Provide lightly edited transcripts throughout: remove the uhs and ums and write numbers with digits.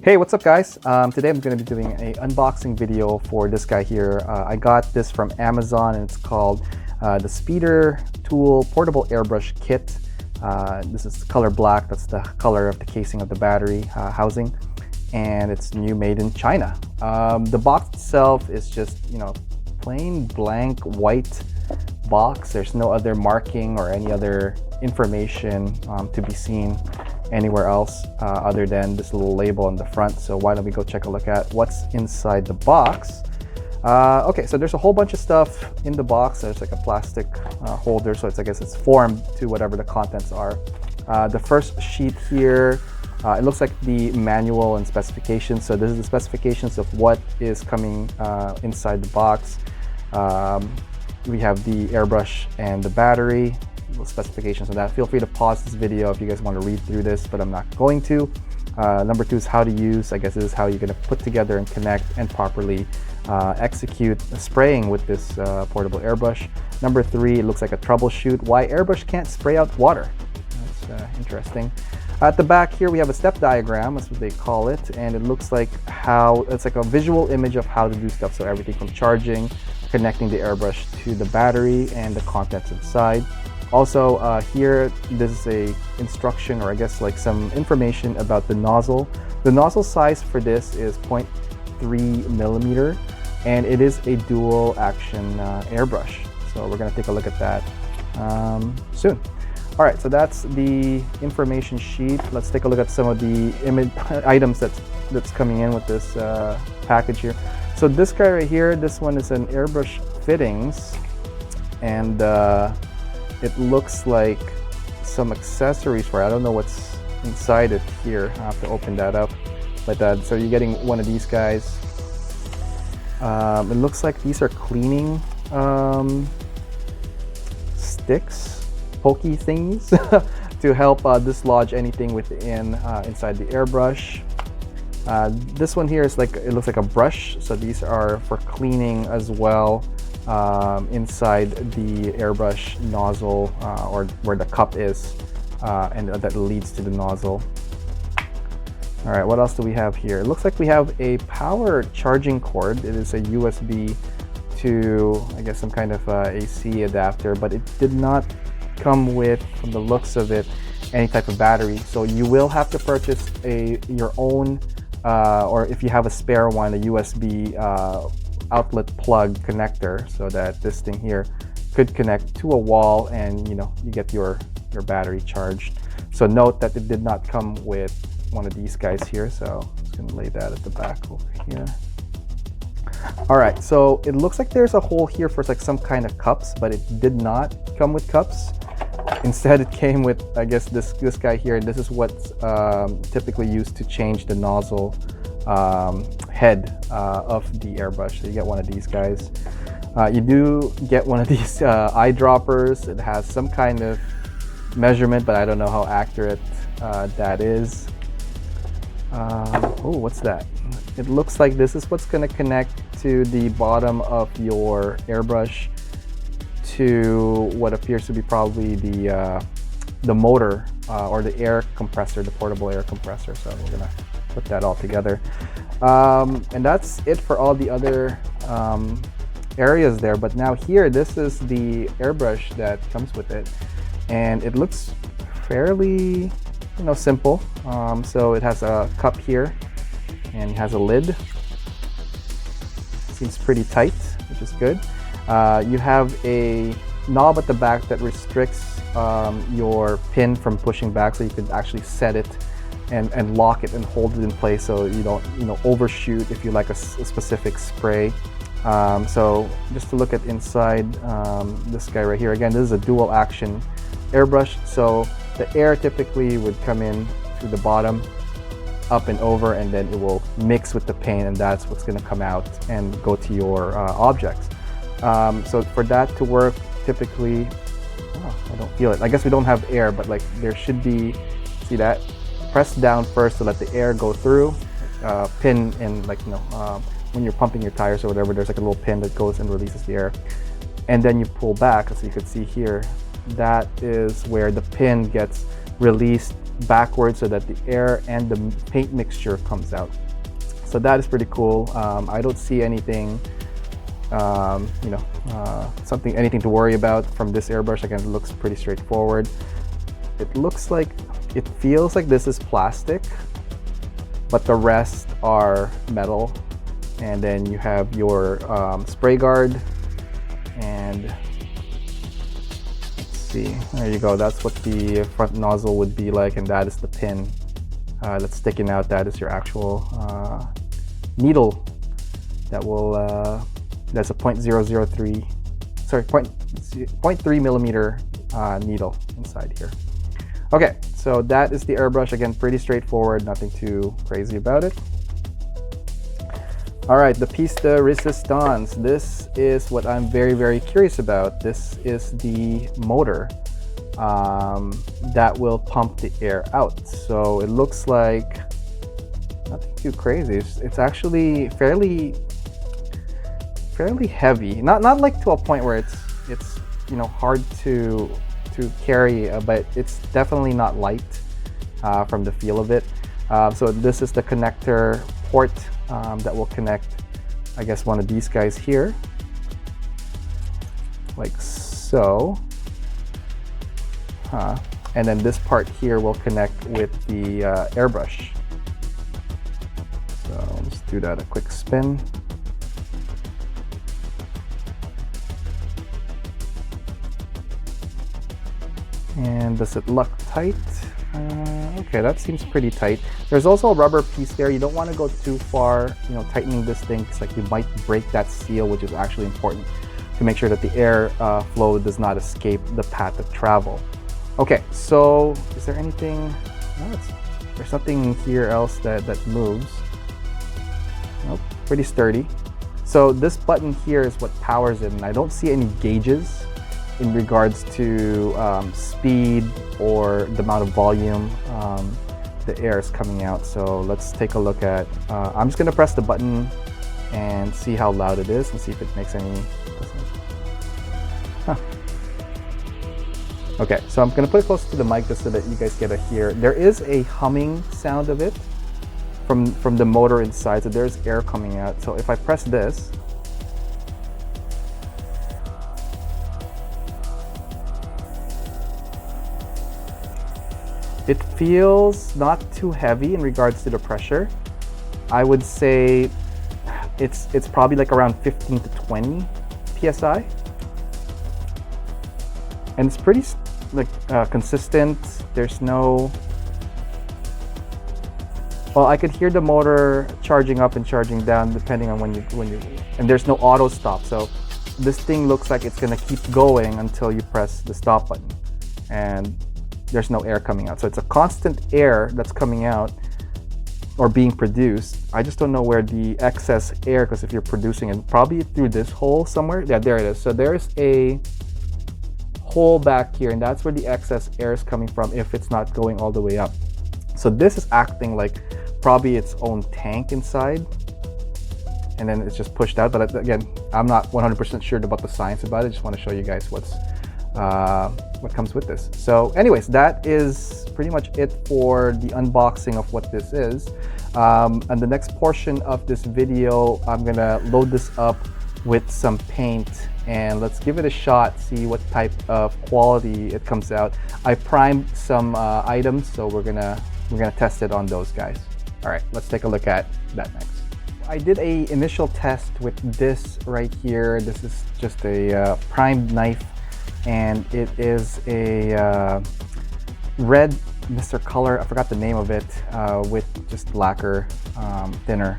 Hey, what's up guys? Today I'm going to be doing an unboxing video for this guy here. I got this from Amazon and it's called the Speeder Tool Portable Airbrush Kit. This is color black, that's the color of the casing of the battery housing, and it's new, made in China. The box itself is just, plain blank white box. There's no other marking or any other information to be seen anywhere else other than this little label on the front. So why don't we go check a look at what's inside the box. Okay, so there's a whole bunch of stuff in the box. There's like a plastic holder, so I guess it's formed to whatever the contents are. The first sheet here, it looks like the manual and specifications. So this is the specifications of what is coming inside the box. We have the airbrush and the battery, specifications of that. Feel free to pause this video if you guys want to read through this, but I'm not going to. Number two is how to use. I guess this is how you're going to put together and connect and properly execute spraying with this portable airbrush. Number three, it looks like a troubleshoot why airbrush can't spray out water. That's interesting. At the back here we have a step diagram, that's what they call it, and it looks like it's like a visual image of how to do stuff. So everything from charging, connecting the airbrush to the battery, and the contents inside. Also here, this is a instruction, or I guess like some information about the nozzle. The nozzle size for this is 0.3 millimeter, and it is a dual action airbrush. So we're gonna take a look at that soon. All right, so that's the information sheet. Let's take a look at some of the items that's coming in with this package here. So this guy right here, this one is an airbrush fittings, and it looks like some accessories for it. I don't know what's inside it here. I have to open that up. But so you're getting one of these guys. It looks like these are cleaning sticks, pokey things to help dislodge anything within inside the airbrush. This one here is it looks like a brush. So these are for cleaning as well. Inside the airbrush nozzle or where the cup is, and that leads to the nozzle. All right, what else do we have here? It looks like we have a power charging cord. It is a USB to, I guess, some kind of AC adapter, but it did not come with, from the looks of it, any type of battery. So you will have to purchase your own, or if you have a spare one, a USB outlet plug connector, so that this thing here could connect to a wall and you get your battery charged. So note that it did not come with one of these guys here, so I'm just gonna lay that at the back over here. All right, so it looks like there's a hole here for like some kind of cups, but it did not come with cups. Instead it came with, I guess, this guy here. This is what's typically used to change the nozzle head of the airbrush. So you get one of these guys. You do get one of these eyedroppers. It has some kind of measurement, but I don't know how accurate that is. Oh, what's that? It looks like this is what's going to connect to the bottom of your airbrush to what appears to be probably the motor or the air compressor, the portable air compressor. So we're gonna put that all together, and that's it for all the other areas there. But now here, this is the airbrush that comes with it, and it looks fairly simple. So it has a cup here and it has a lid. Seems pretty tight, which is good. You have a knob at the back that restricts your pin from pushing back, so you can actually set it and lock it and hold it in place, so you don't overshoot if you like a specific spray. So just to look at inside this guy right here, again, this is a dual action airbrush, so the air typically would come in through the bottom, up and over, and then it will mix with the paint, and that's what's going to come out and go to your objects. So for that to work, typically, I don't feel it. I guess we don't have air, but like there should be, see that? Press down first to let the air go through. Pin in, when you're pumping your tires or whatever, there's like a little pin that goes and releases the air. And then you pull back, as you can see here, that is where the pin gets released backwards so that the air and the paint mixture comes out. So that is pretty cool. I don't see anything, anything to worry about from this airbrush. Again, it looks pretty straightforward. It feels like this is plastic, but the rest are metal. And then you have your spray guard, and let's see, there you go. That's what the front nozzle would be like, and that is the pin that's sticking out. That is your actual needle that will that's a 0.3 millimeter needle inside here. Okay, so that is the airbrush. Again, pretty straightforward, nothing too crazy about it. All right, the piece de resistance. This is what I'm very curious about. This is the motor that will pump the air out. So it looks like nothing too crazy. It's actually fairly heavy. Not like to a point where it's hard to carry, but it's definitely not light from the feel of it. So this is the connector port that will connect, I guess, one of these guys here, like so. And then this part here will connect with the airbrush. So let's do that a quick spin. And does it lock tight? Okay, that seems pretty tight. There's also a rubber piece there. You don't want to go too far, tightening this thing, because like you might break that seal, which is actually important to make sure that the air flow does not escape the path of travel. Okay, so is there anything? No, there's nothing here else that moves. Nope, pretty sturdy. So this button here is what powers it, and I don't see any gauges in regards to speed or the amount of volume the air is coming out. So let's take a look at, I'm just gonna press the button and see how loud it is and see if it makes any, Okay, so I'm gonna put it close to the mic just so that you guys get to hear. There is a humming sound of it from the motor inside, so there's air coming out. So if I press this, it feels not too heavy in regards to the pressure. I would say it's probably like around 15 to 20 psi, and it's pretty consistent. There's no, well, I could hear the motor charging up and charging down depending on when you, and there's no auto stop. So this thing looks like it's gonna keep going until you press the stop button, and there's no air coming out. So it's a constant air that's coming out or being produced. I just don't know where the excess air, because if you're producing it, probably through this hole somewhere. Yeah, there it is. So there's a hole back here, and that's where the excess air is coming from if it's not going all the way up. So this is acting like probably its own tank inside, and then it's just pushed out. But again, I'm not 100% sure about the science about it. I just want to show you guys what comes with this. So anyways, that is pretty much it for the unboxing of what this is. And the next portion of this video, I'm gonna load this up with some paint, and let's give it a shot, see what type of quality it comes out. I primed some items, so we're gonna test it on those guys. All right, let's take a look at that next. I did a initial test with this right here. This is just a primed knife, and it is a red Mr. Color, I forgot the name of it, with just lacquer thinner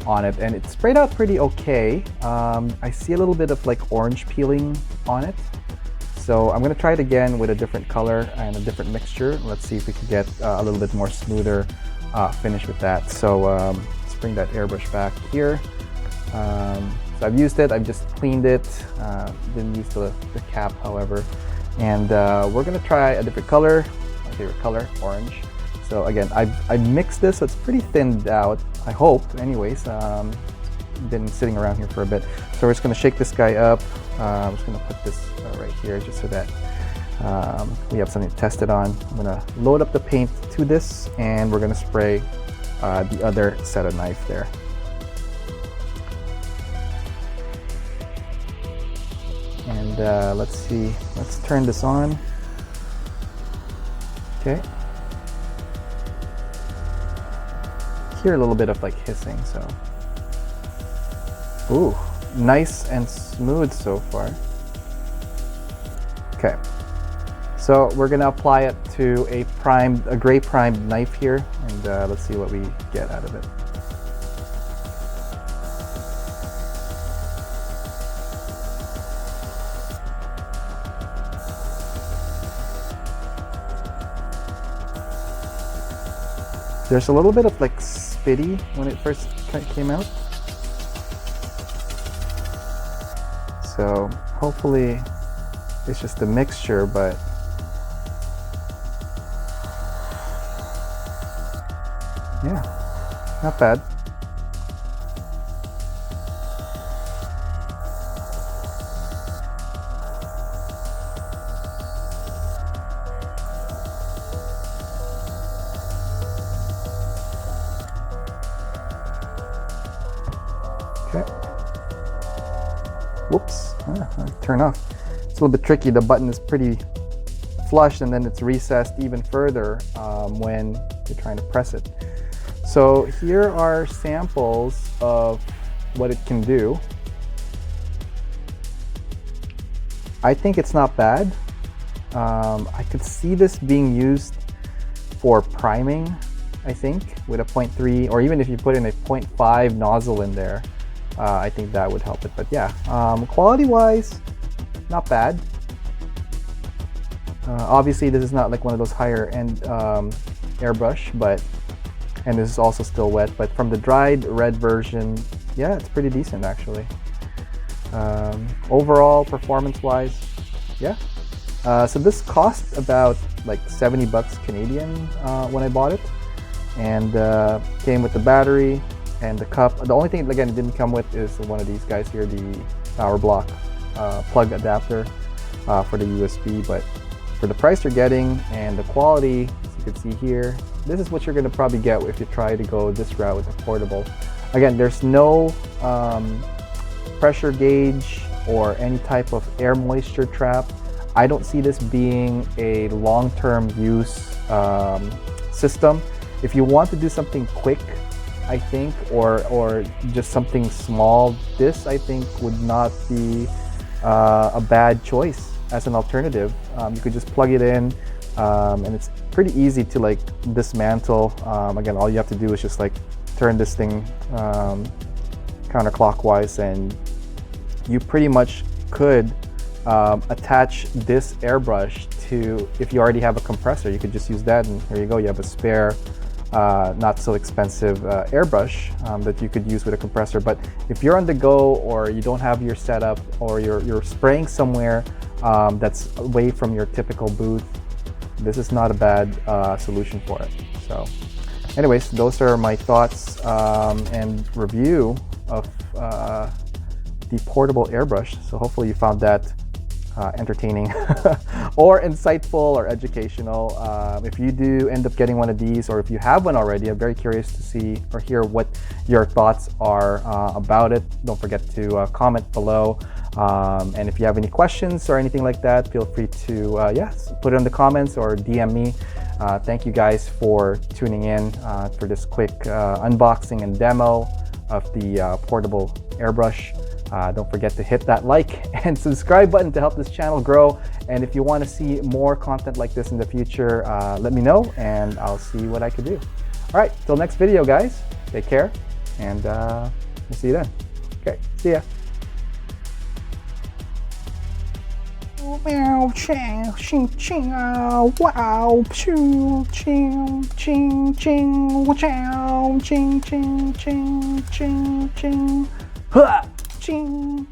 on it, and it sprayed out pretty okay. I see a little bit of like orange peeling on it, so I'm gonna try it again with a different color and a different mixture. Let's see if we can get a little bit more smoother finish with that. So let's bring that airbrush back here. So I've used it, I've just cleaned it, didn't use the cap, however, and we're gonna try a different color. My favorite color, orange. So again, I mixed this, so it's pretty thinned out, I hope, anyways. Been sitting around here for a bit. So we're just gonna shake this guy up. I'm just gonna put this right here just so that We have something to test it on. I'm gonna load up the paint to this, and we're gonna spray the other set of knife there. And let's see, let's turn this on. Okay. Hear a little bit of like hissing, so. Ooh, nice and smooth so far. Okay. So we're gonna apply it to a gray primed knife here, and let's see what we get out of it. There's a little bit of like spitty when it first came out. So hopefully it's just a mixture, but yeah, not bad. Okay. Whoops, turn off. It's a little bit tricky. The button is pretty flush, and then it's recessed even further when you're trying to press it. So here are samples of what it can do. I think it's not bad. I could see this being used for priming, I think, with a 0.3, or even if you put in a 0.5 nozzle in there, I think that would help it. But yeah, quality-wise, not bad. Obviously, this is not like one of those higher-end airbrush, and this is also still wet. But from the dried red version, yeah, it's pretty decent actually. Overall, performance-wise, yeah. So this cost about like 70 bucks Canadian when I bought it, and came with the battery and the cup. The only thing, again, it didn't come with is one of these guys here, the power block plug adapter for the USB. But for the price you're getting and the quality, as you can see here, this is what you're going to probably get if you try to go this route with the portable. Again, there's no pressure gauge or any type of air moisture trap. I don't see this being a long-term use system. If you want to do something quick, I think, or just something small, this I think would not be a bad choice as an alternative. You could just plug it in, and it's pretty easy to like dismantle. Again, all you have to do is just like turn this thing counterclockwise, and you pretty much could attach this airbrush to, if you already have a compressor, you could just use that, and here you go, you have a spare not so expensive airbrush that you could use with a compressor. But if you're on the go, or you don't have your setup, or you're spraying somewhere that's away from your typical booth, this is not a bad solution for it. So anyways, those are my thoughts and review of the portable airbrush. So hopefully you found that entertaining or insightful or educational. If you do end up getting one of these, or if you have one already, I'm very curious to see or hear what your thoughts are about it. Don't forget to comment below, and if you have any questions or anything like that, feel free to yes, put it in the comments or DM me. Thank you guys for tuning in for this quick unboxing and demo of the portable airbrush. Don't forget to hit that like and subscribe button to help this channel grow. And if you want to see more content like this in the future, let me know and I'll see what I can do. All right, till next video, guys. Take care, and we'll see you then. Okay, see ya. Wow, ching, ching, ching, wow, ching, ching, ching, ching, wow, ching, ching, ching, ching, ching, ha, ching.